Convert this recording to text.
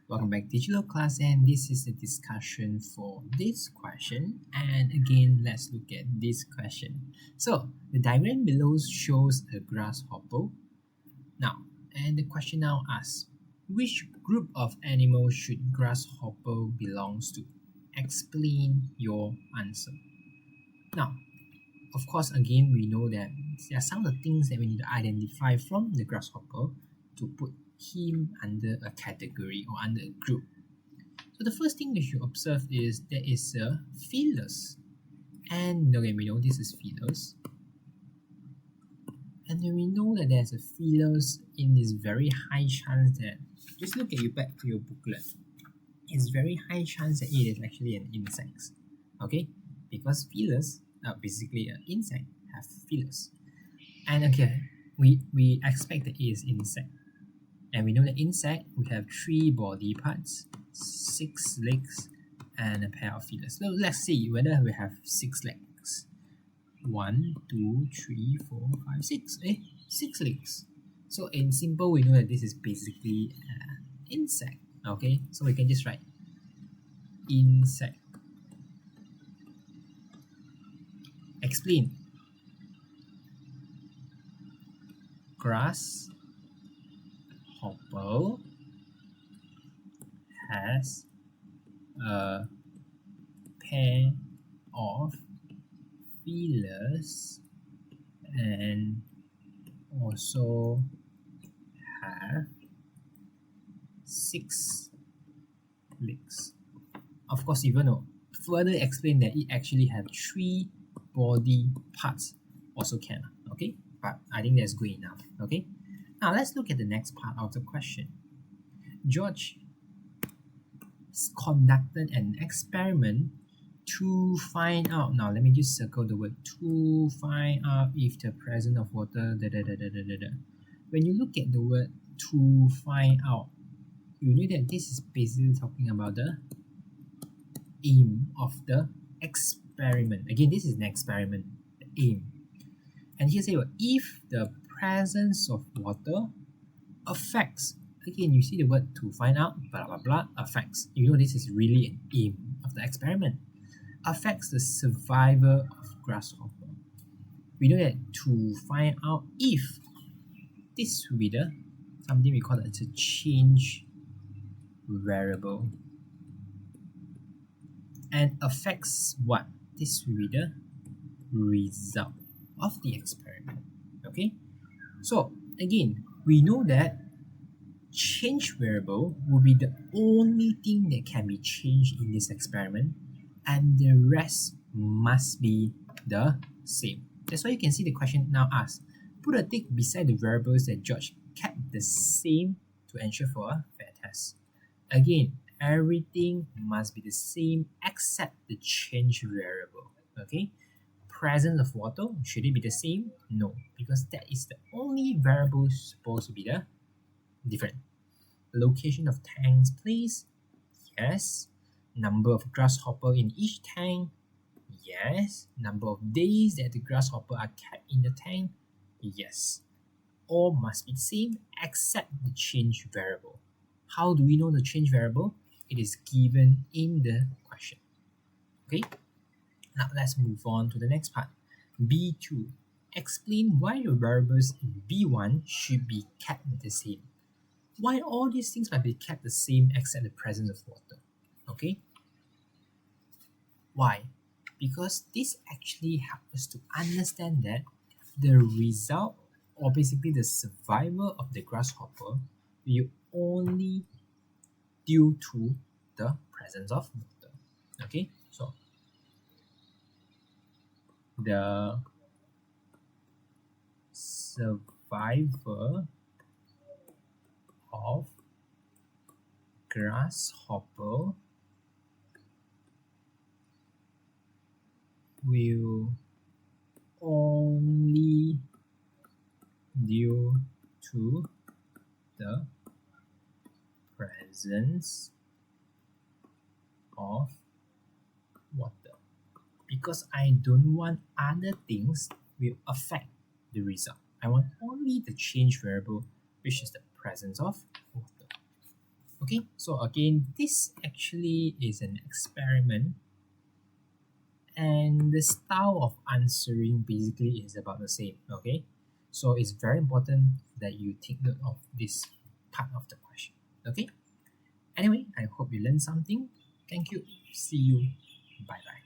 Welcome back to Digital Class, and this is the discussion for this question. And again, let's look at this question. So the diagram below shows a grasshopper. Now, and the question now asks, which group of animals should grasshopper belongs to? Explain your answer. Now, of course, again, we know that there are some of the things that we need to identify from the grasshopper to put him under a category or under a group. So the first thing we should observe is there is a feelers. And again, we know this is feelers. And then we know that there's a feelers in this very high chance that, just look at you back to your booklet, it's very high chance that it is actually an insect. Okay? Because feelers are basically an insect, have feelers. And again, we expect that it is insect. And we know that insect, we have 3 body parts, 6 legs, and a pair of feelers. So let's see whether we have 6 legs. 1, 2, 3, 4, 5, 6. 6 legs. So in simple, we know that this is basically an insect. Okay, so we can just write insect. Explain. Grasshopper has a pair of feelers and also have 6 legs. Of course, you want to further explain that it actually have 3 body parts also can, okay? But I think that's good enough, okay? Now let's look at the next part of the question. George conducted an experiment to find out, now let me just circle the word, to find out if the presence of water, When you look at the word to find out, you know that this is basically talking about the aim of the experiment. Again, this is an experiment, the aim. And here say, if the presence of water affects, again, you see the word to find out, blah, blah, blah, affects. You know this is really an aim of the experiment. Affects the survival of grasshopper. We know that to find out if, this will be the, something we call it, it's a change variable. And affects what? This will be the result of the experiment. Okay? So again, we know that change variable will be the only thing that can be changed in this experiment, and the rest must be the same. That's why you can see the question now asks, put a tick beside the variables that George kept the same to ensure for a fair test. Again, everything must be the same except the change variable. Okay? Presence of water, should it be the same? No, because that is the only variable supposed to be the different. Location of tanks placed? Yes. Number of grasshopper in each tank? Yes. Number of days that the grasshopper are kept in the tank? Yes. All must be the same except the change variable. How do we know the change variable? It is given in the question. Okay? Now let's move on to the next part. B2. Explain why the variables in B1 should be kept the same. Why all these things might be kept the same except the presence of water. Okay? Why? Because this actually helps us to understand that the result, or basically the survival of the grasshopper, will only due to the presence of water. Okay? So the survival of grasshopper will only due to the presence of water. Because I don't want other things will affect the result. I want only the change variable, which is the presence of water. Okay, so again, this actually is an experiment, and the style of answering basically is about the same. Okay, so it's very important that you take note of this part of the question. Okay, anyway, I hope you learned something. Thank you. See you. Bye bye.